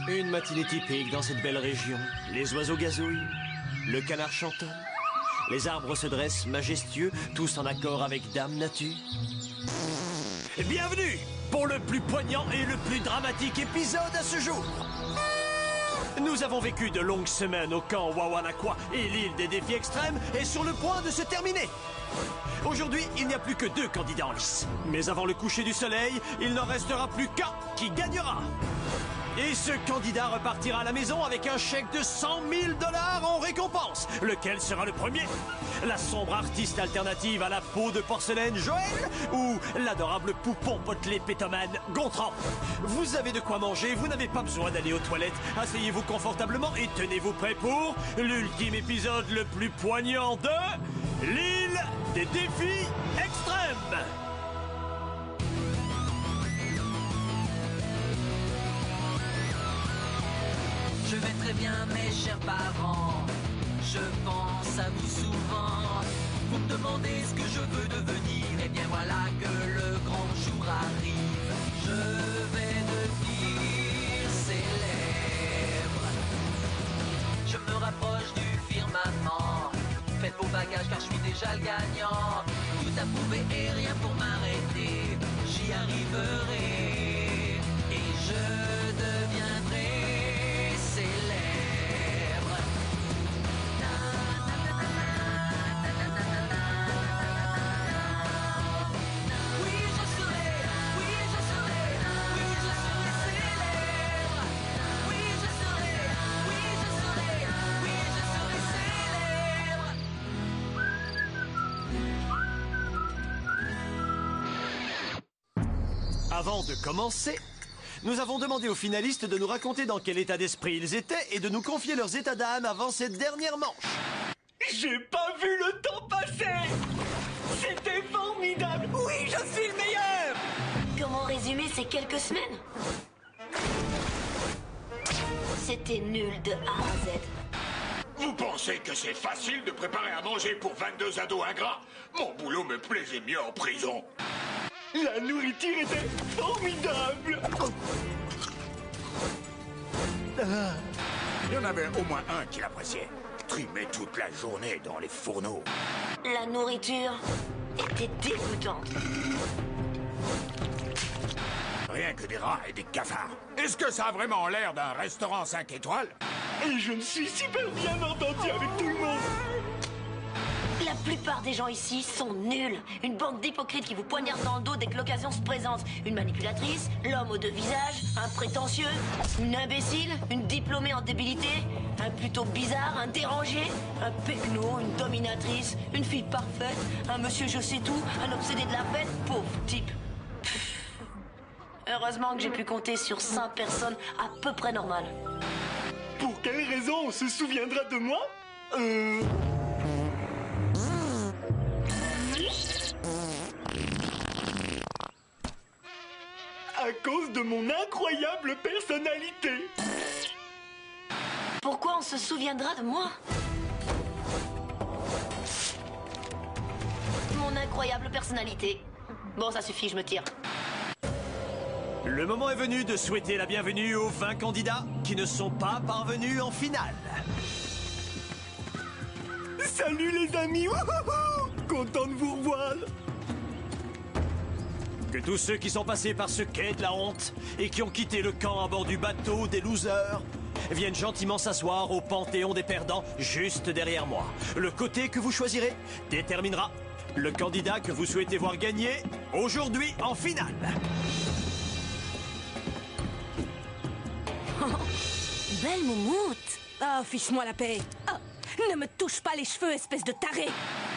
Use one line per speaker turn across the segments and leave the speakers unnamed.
Une matinée typique dans cette belle région. Les oiseaux gazouillent, le canard chantonne, les arbres se dressent majestueux, tous en accord avec Dame Nature. Bienvenue pour le plus poignant et le plus dramatique épisode à ce jour. Nous avons vécu de longues semaines au camp Wawanakwa et l'île des défis extrêmes est sur le point de se terminer. Aujourd'hui, il n'y a plus que 2 candidats en lice. Mais avant le coucher du soleil, il n'en restera plus qu'un qui gagnera. Et ce candidat repartira à la maison avec un chèque de 100 000 $ en récompense. Lequel sera le premier? La sombre artiste alternative à la peau de porcelaine Joël ou l'adorable poupon potelé pétomane Gontran? Vous avez de quoi manger, vous n'avez pas besoin d'aller aux toilettes. Asseyez-vous confortablement et tenez-vous prêts pour l'ultime épisode le plus poignant de l'île des défis extrêmes.
Je vais très bien mes chers parents, je pense à vous souvent. Vous me demandez ce que je veux devenir, et bien voilà que le grand jour arrive. Je vais devenir célèbre. Je me rapproche du firmament. Faites vos bagages car je suis déjà le gagnant. Tout à prouver et rien pour m'arrêter. J'y arriverai et je deviendrai célèbre. Oui, je serai, oui, je serai, oui, je serai célèbre. Oui, je serai, oui, je serai, oui, je serai célèbre.
Avant de commencer, nous avons demandé aux finalistes de nous raconter dans quel état d'esprit ils étaient et de nous confier leurs états d'âme avant cette dernière manche.
J'ai pas vu le temps passer! C'était formidable! Oui, je suis le meilleur!
Comment résumer ces quelques semaines? C'était nul de A à Z.
Vous pensez que c'est facile de préparer à manger pour 22 ados ingrats? Mon boulot me plaisait mieux en prison.
La nourriture était formidable!
Il y en avait au moins un qui l'appréciait. Trimait toute la journée dans les fourneaux.
La nourriture était dégoûtante.
Rien que des rats et des cafards. Est-ce que ça a vraiment l'air d'un restaurant 5 étoiles?
Et je me suis super bien entendu avec tout le monde!
La plupart des gens ici sont nuls. Une bande d'hypocrites qui vous poignardent dans le dos dès que l'occasion se présente. Une manipulatrice, l'homme aux 2 visages, un prétentieux, une imbécile, une diplômée en débilité, un plutôt bizarre, un dérangé, un pecno, une dominatrice, une fille parfaite, un monsieur je sais tout, un obsédé de la fête, pauvre type. Heureusement que j'ai pu compter sur 5 personnes à peu près normales.
Pour quelle raison on se souviendra de moi? À cause de mon incroyable personnalité.
Pourquoi on se souviendra de moi? Mon incroyable personnalité. Bon, ça suffit, je me tire.
Le moment est venu de souhaiter la bienvenue aux 20 candidats qui ne sont pas parvenus en finale.
Salut les amis! Wouhouhou! Content de vous revoir!
Que tous ceux qui sont passés par ce quai de la honte et qui ont quitté le camp à bord du bateau des losers viennent gentiment s'asseoir au panthéon des perdants juste derrière moi. Le côté que vous choisirez déterminera le candidat que vous souhaitez voir gagner aujourd'hui en finale.
Belle moumoute. Oh, fiche-moi la paix. Oh, ne me touche pas les cheveux, espèce de taré.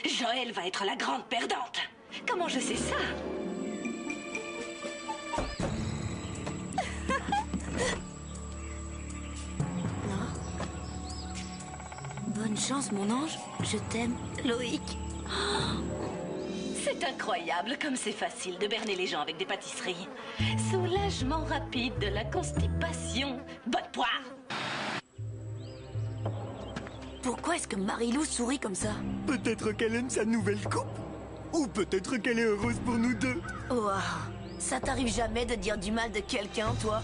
Joël va être la grande perdante. Comment je sais ça?
Bonne chance, mon ange. Je t'aime, Loïc.
C'est incroyable comme c'est facile de berner les gens avec des pâtisseries. Soulagement rapide de la constipation. Bonne poire!
Pourquoi est-ce que Marilou sourit comme ça?
Peut-être qu'elle aime sa nouvelle coupe? Ou peut-être qu'elle est heureuse pour nous deux?
Waouh, ça t'arrive jamais de dire du mal de quelqu'un, toi?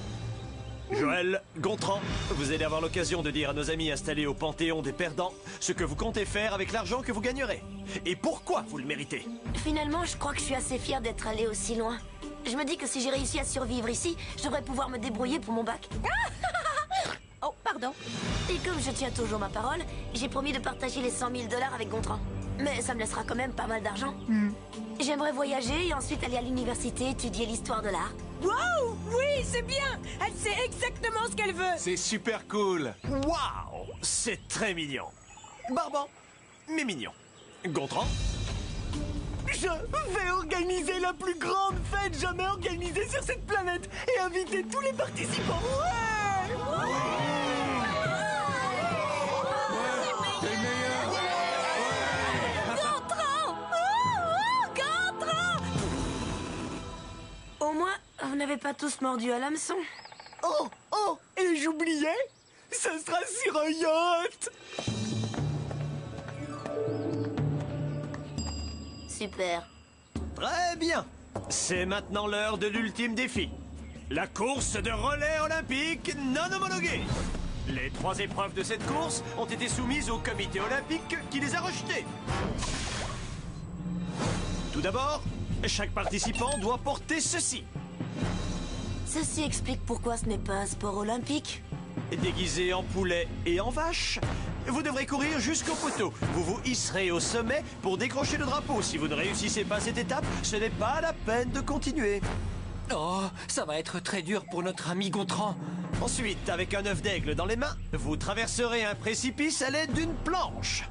Joël, Gontran, vous allez avoir l'occasion de dire à nos amis installés au Panthéon des perdants ce que vous comptez faire avec l'argent que vous gagnerez. Et pourquoi vous le méritez.
Finalement, je crois que je suis assez fière d'être allée aussi loin. Je me dis que si j'ai réussi à survivre ici, je devrais pouvoir me débrouiller pour mon bac.
Oh, pardon.
Et comme je tiens toujours ma parole, j'ai promis de partager les 100 000 $ avec Gontran. Mais ça me laissera quand même pas mal d'argent. J'aimerais voyager et ensuite aller à l'université étudier l'histoire de l'art.
Wow, oui, c'est bien. Elle sait exactement ce qu'elle veut.
C'est super cool.
Waouh, c'est très mignon. Barbant, mais mignon. Gontran?
Je vais organiser la plus grande fête jamais organisée sur cette planète et inviter tous les participants. Ouais!
T'es le meilleur.
Gontran! Gontran!
Au moins, vous n'avez pas tous mordu à l'hameçon.
Oh, et j'oubliais, ce sera sur un yacht.
Super.
Très bien. C'est maintenant l'heure de l'ultime défi. La course de relais olympique non homologuée. Les 3 épreuves de cette course ont été soumises au comité olympique qui les a rejetées. Tout d'abord, chaque participant doit porter ceci.
Ceci explique pourquoi ce n'est pas un sport olympique.
Déguisé en poulet et en vache, vous devrez courir jusqu'au poteau. Vous vous hisserez au sommet pour décrocher le drapeau. Si vous ne réussissez pas cette étape, ce n'est pas la peine de continuer.
Oh, ça va être très dur pour notre ami Gontran.
Ensuite, avec un œuf d'aigle dans les mains, vous traverserez un précipice à l'aide d'une planche.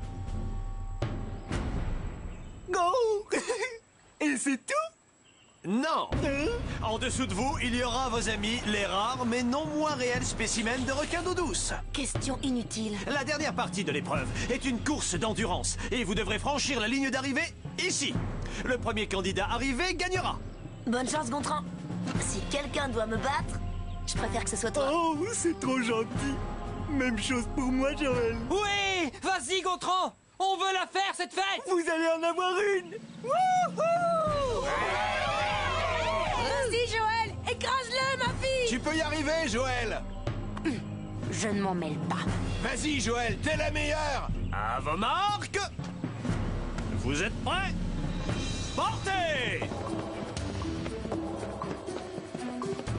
Go. Et c'est tout?
Non! En dessous de vous, il y aura vos amis, les rares mais non moins réels spécimens de requins d'eau douce.
Question inutile.
La dernière partie de l'épreuve est une course d'endurance et vous devrez franchir la ligne d'arrivée ici. Le premier candidat arrivé gagnera.
Bonne chance, Gontran. Si quelqu'un doit me battre, je préfère que ce soit toi.
Oh, c'est trop gentil. Même chose pour moi, Joël.
Oui, vas-y Gontran, on veut la faire cette fête.
Vous allez en avoir une. Wouhou!
Vas-y, Joël, écrase-le, ma fille.
Tu peux y arriver, Joël.
Je ne m'en mêle pas.
Vas-y, Joël, t'es la meilleure.
À vos marques. Vous êtes prêts? Partez!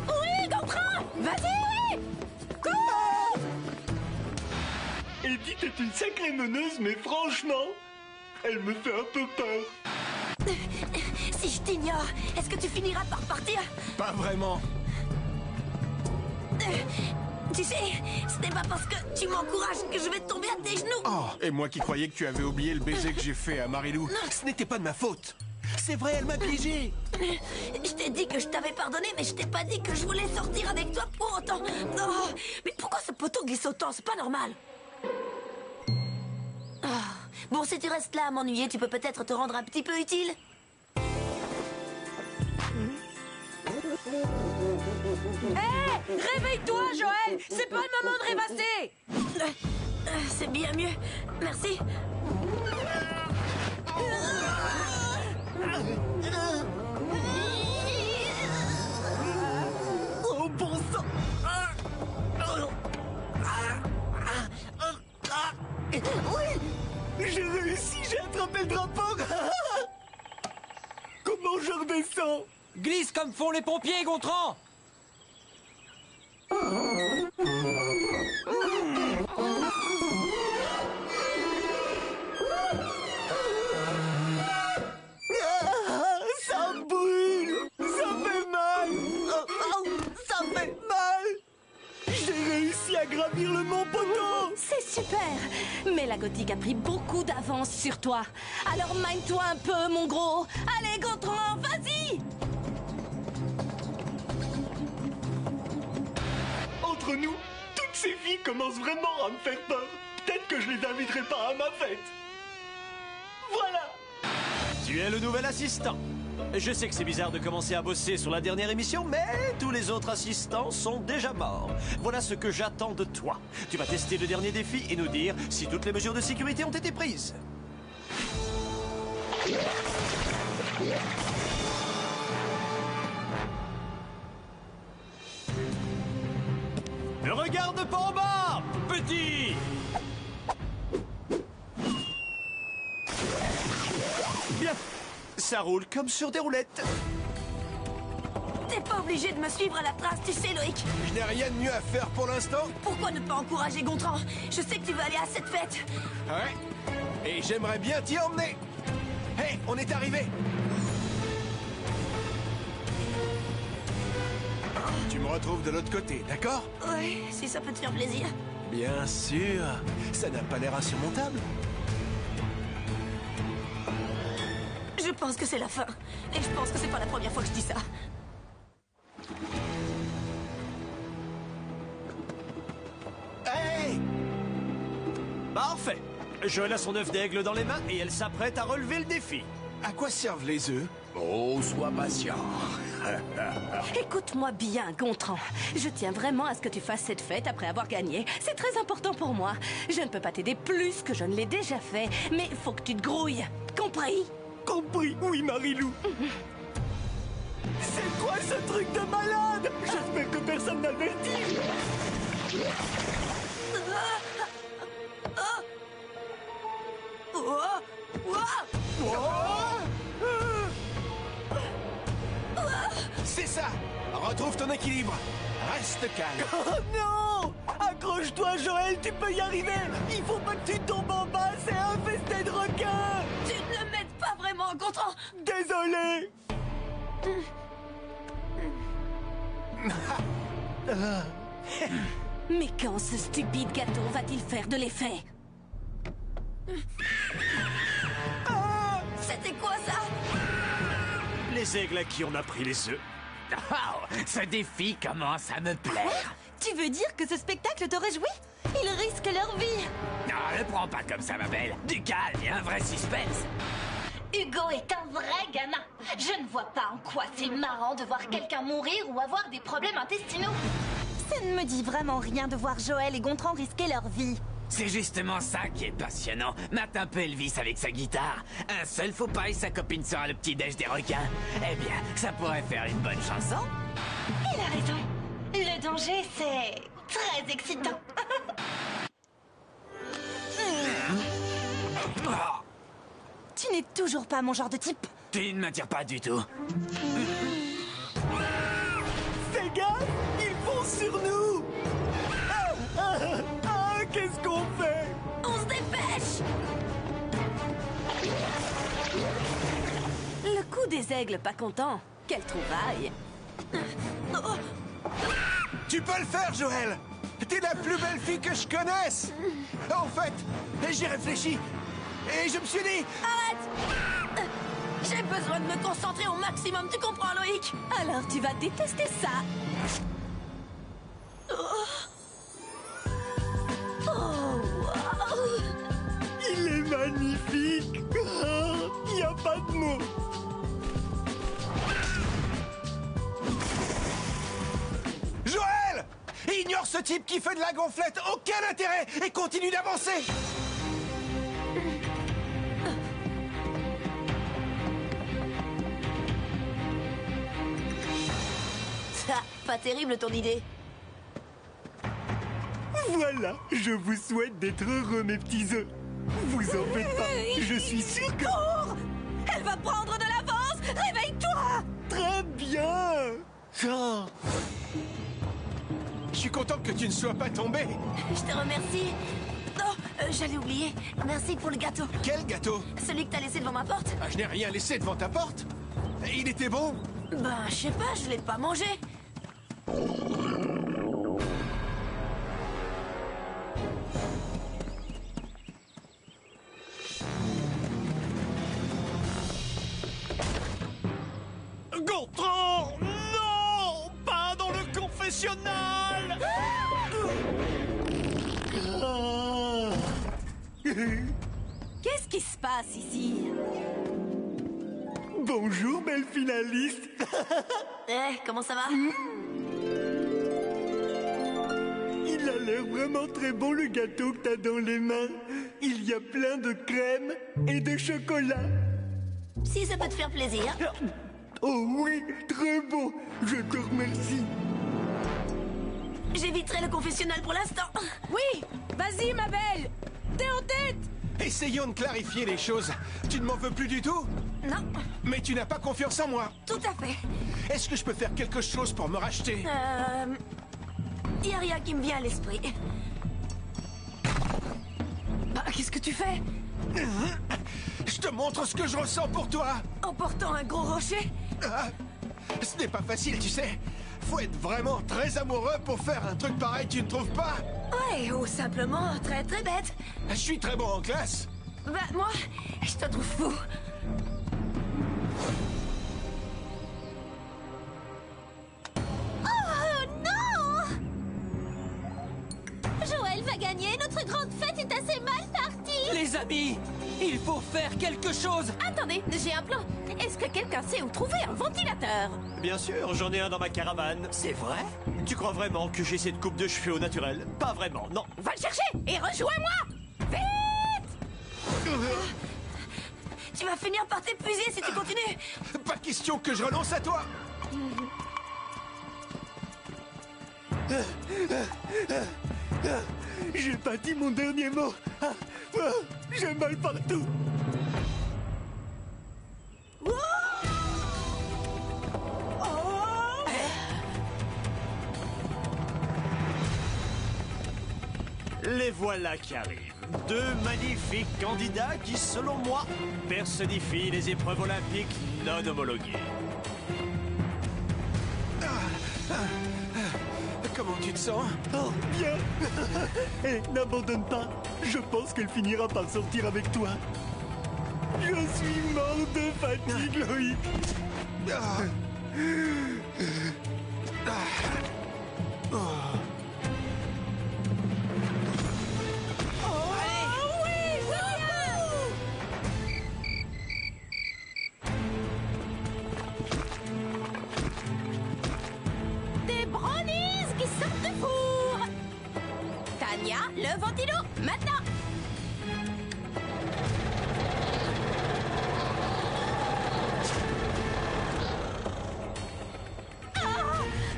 Oui, Gontran, vas-y. Cours.
Edith est une sacrée meneuse, mais franchement, elle me fait un peu peur.
Si je t'ignore, est-ce que tu finiras par partir?
Pas vraiment.
Tu sais, ce n'est pas parce que tu m'encourages que je vais tomber à tes genoux.
Oh, et moi qui croyais que tu avais oublié le baiser que j'ai fait à Marilou. Ce n'était pas de ma faute. C'est vrai, elle m'a piégé.
Je t'ai dit que je t'avais pardonné, mais je t'ai pas dit que je voulais sortir avec toi pour autant. Oh, mais pourquoi ce poteau glisse autant? C'est pas normal. Ah, bon, si tu restes là à m'ennuyer, tu peux peut-être te rendre un petit peu utile.
Hé, réveille-toi, Joël. C'est pas le moment de rêvasser.
C'est bien mieux. Merci.
Oh, bon sang. Oui, j'ai réussi, j'ai attrapé le drapeau. Comment je redescends?
Glisse comme font les pompiers, Gontran.
Ça brûle. Ça fait mal. Ça fait mal. J'ai réussi à gravir le mont Poteau.
C'est super. Mais la gothique a pris beaucoup d'avance sur toi. Alors mine-toi un peu, mon gros. Allez, Gontran, vas-y.
Entre nous, toutes ces filles commencent vraiment à me faire peur. Peut-être que je les inviterai pas à ma fête. Voilà.
Tu es le nouvel assistant. Je sais que c'est bizarre de commencer à bosser sur la dernière émission, mais tous les autres assistants sont déjà morts. Voilà ce que j'attends de toi. Tu vas tester le dernier défi et nous dire si toutes les mesures de sécurité ont été prises. Ne regarde pas en bas, petit. Bien, ça roule comme sur des roulettes.
T'es pas obligé de me suivre à la trace, tu sais, Loïc.
Je n'ai rien de mieux à faire pour l'instant.
Pourquoi ne pas encourager Gontran? Je sais que tu veux aller à cette fête.
Ouais. Et j'aimerais bien t'y emmener. Hé, on est arrivé. Tu me retrouves de l'autre côté, d'accord?
Ouais, si ça peut te faire plaisir.
Bien sûr. Ça n'a pas l'air insurmontable.
Je pense que c'est la fin. Et je pense que c'est pas la première fois que je dis ça.
Hey!
Parfait. Joël a son œuf d'aigle dans les mains et elle s'apprête à relever le défi.
À quoi servent les œufs?
Oh, sois patient.
Écoute-moi bien, Gontran. Je tiens vraiment à ce que tu fasses cette fête après avoir gagné. C'est très important pour moi. Je ne peux pas t'aider plus que je ne l'ai déjà fait, mais faut que tu te grouilles. Compris?
Compris, oui, Marilou. C'est quoi ce truc de malade? J'espère que personne n'a le vertige.
C'est ça! Retrouve ton équilibre. Reste calme.
Oh non! Accroche-toi, Joël, tu peux y arriver. Il faut pas que tu tombes en bas, c'est infesté de requins.
Tu ne le m'aides pas vraiment, Gontran.
Désolé.
Mais quand ce stupide gâteau va-t-il faire de l'effet?
C'était quoi ça?
Les aigles à qui on a pris les œufs.
Oh, ce défi commence à me plaire.
Tu veux dire que ce spectacle te réjouit? Ils risquent leur vie.
Non, ne prends pas comme ça, ma belle. Du calme et un vrai suspense.
Hugo est un vrai gamin. Je ne vois pas en quoi c'est marrant de voir quelqu'un mourir ou avoir des problèmes intestinaux.
Ça ne me dit vraiment rien de voir Joël et Gontran risquer leur vie.
C'est justement ça qui est passionnant. Mate un peu Elvis avec sa guitare. Un seul faux pas et sa copine sera le petit-déj des requins. Eh bien, ça pourrait faire une bonne chanson.
Il a raison. Le danger, c'est très excitant.
Tu n'es toujours pas mon genre de type.
Tu ne m'attires pas du tout.
Fais gaffe, ils foncent sur nous. Qu'est-ce qu'on fait?
On se dépêche.
Le coup des aigles pas content. Quelle trouvaille.
Tu peux le faire, Joël. T'es la plus belle fille que je connaisse. En fait, j'y réfléchis. Et je me suis dit...
Arrête. J'ai besoin de me concentrer au maximum, tu comprends, Loïc?
Alors tu vas détester ça.
Il est magnifique. Il n'y a pas de mots.
Joël! Ignore ce type qui fait de la gonflette. Aucun intérêt. Et continue d'avancer.
Ça, pas terrible ton idée.
Voilà, je vous souhaite d'être heureux, mes petits œufs. Vous en faites pas, je suis sûr que...
Cours! Elle va prendre de l'avance! Réveille-toi!
Très bien. Oh.
Je suis content que tu ne sois pas tombé.
Je te remercie. Oh, j'allais oublier. Merci pour le gâteau.
Quel gâteau?
Celui que t'as laissé devant ma porte.
Ah, je n'ai rien laissé devant ta porte. Il était bon.
Ben, je sais pas, je l'ai pas mangé.
Gontran! Non! Pas dans le confessionnal!
Qu'est-ce qui se passe ici?
Bonjour, belle finaliste.
Comment ça va?
Il a l'air vraiment très bon, le gâteau que t'as dans les mains. Il y a plein de crème et de chocolat.
Si ça peut te faire plaisir.
Oh oui, très bon. Je te remercie.
J'éviterai le confessionnal pour l'instant.
Oui, vas-y, ma belle. T'es en tête.
Essayons de clarifier les choses. Tu ne m'en veux plus du tout?
Non,
Mais tu n'as pas confiance en moi.
tout à fait.
Est-ce que je peux faire quelque chose pour me racheter?
Y a rien qui me vient à l'esprit.
Bah, qu'est-ce que tu fais?
Je te montre ce que je ressens pour toi.
En portant un gros rocher?
Ah, ce n'est pas facile, tu sais. Faut être vraiment très amoureux pour faire un truc pareil, tu ne trouves pas?
Ouais, ou simplement très très bête.
Je suis très bon en classe.
Bah, moi, je te trouve fou.
Oh non! Joël va gagner, notre grande fête est assez mal partie.
Les amis, il faut faire quelque chose.
Attendez, j'ai un plan. Est-ce que quelqu'un sait où trouver un ventilateur?
Bien sûr, j'en ai un dans ma caravane.
C'est vrai?
Tu crois vraiment que j'ai cette coupe de cheveux au naturel? Pas vraiment, non.
Va le chercher et rejoins-moi! Vite!
Tu vas finir par t'épuiser si tu continues.
Pas question que je renonce à toi.
J'ai pas dit mon dernier mot. J'ai mal partout.
Les voilà qui arrivent. Deux magnifiques candidats qui, selon moi, personnifient les épreuves olympiques non homologuées.
Comment tu te sens?
Oh, bien. Et n'abandonne pas. Je pense qu'elle finira par sortir avec toi. Je suis mort de fatigue, Loïc.
Ah.
Des brownies qui sortent du four! Tania, le ventilo, maintenant! Ah,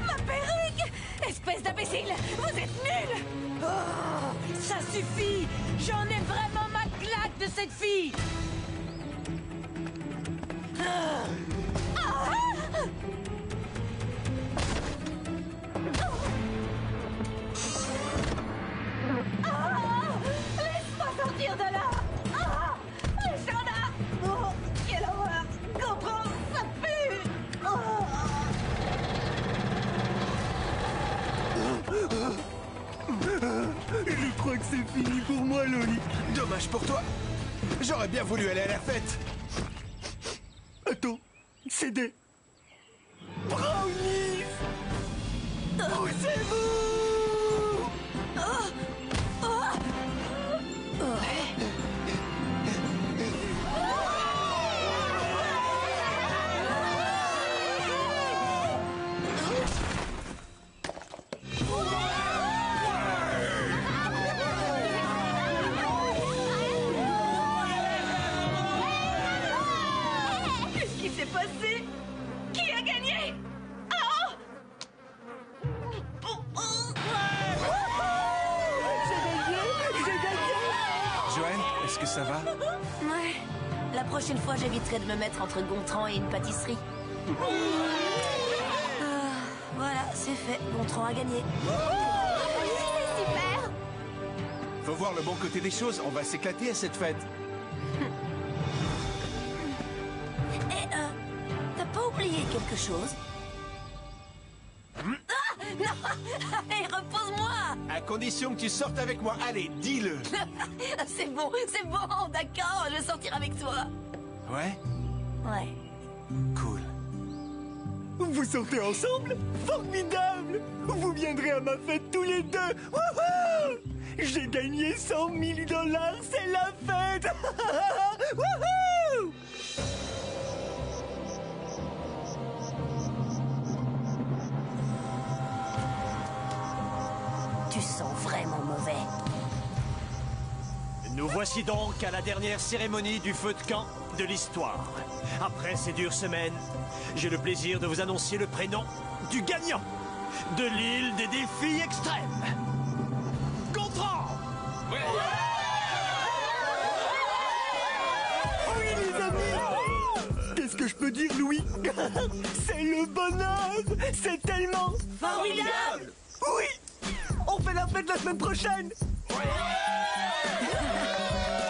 ma perruque! Espèce d'imbécile! Vous êtes nuls! Oh, ça suffit! J'en ai vraiment ma claque de cette fille! Ah. Ah. Laisse-moi sortir de là! Ah, les gendarmes! Oh, quelle horreur! Comprends, ça pue! Oh.
Je crois que c'est fini pour moi, Loïc.
Dommage pour toi. J'aurais bien voulu aller à la fête.
Attends, c'est des brownies. Poussez-vous!
Qu'est-ce qui s'est passé? Qui a gagné? Oh!
J'ai gagné!
Joël, est-ce que ça va?
Ouais. La prochaine fois, j'éviterai de me mettre entre Gontran et une pâtisserie. Voilà, c'est fait. Gontran a gagné.
Super!
Faut voir le bon côté des choses. On va s'éclater à cette fête.
Et t'as pas oublié quelque chose? Ah! Non! Allez, repose-moi!
À condition que tu sortes avec moi. Allez, dis-le.
C'est bon, d'accord, je vais sortir avec toi.
Ouais?
Ouais.
Cool.
Vous sortez ensemble? Formidable! Vous viendrez à ma fête tous les deux! Wouhou! J'ai gagné 100 000 $, c'est la fête! Wouhou!
Tu sens vraiment mauvais.
Nous voici donc à la dernière cérémonie du feu de camp de l'histoire. Après ces dures semaines, j'ai le plaisir de vous annoncer le prénom du gagnant de l'île des défis extrêmes.
C'est le bonheur. C'est tellement
Formidable!
Oui. On fait la fête la semaine prochaine.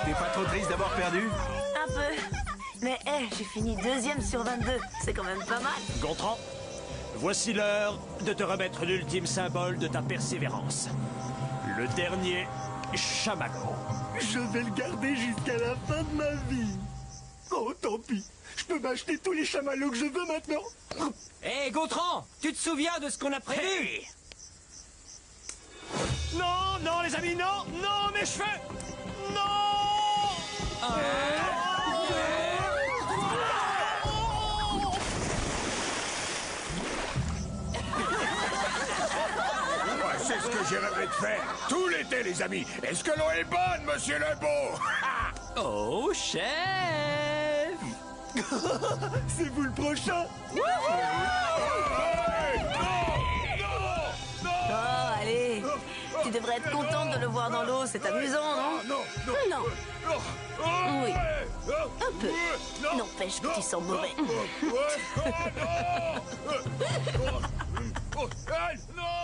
T'es pas trop triste d'avoir perdu?
Un peu. Mais j'ai fini 2e sur 22. C'est quand même pas mal.
Gontran, voici l'heure de te remettre l'ultime symbole de ta persévérance. Le dernier chamallow.
Je vais le garder jusqu'à la fin de ma vie. Oh, tant pis. Je peux m'acheter tous les chamallows que je veux maintenant.
Hé, Gontran, tu te souviens de ce qu'on a prévu?
Hey! Non, non, les amis, non, non, mes cheveux! Non!
Moi, c'est ce que j'ai rêvé de faire tout l'été, les amis. Est-ce que l'eau est bonne, monsieur Lebeau?
Oh, chef!
C'est vous le prochain.
Oh, allez. Tu devrais être contente de le voir dans l'eau. C'est amusant, non?
Non.
Oui. Un peu. N'empêche que tu sens mauvais.
Non!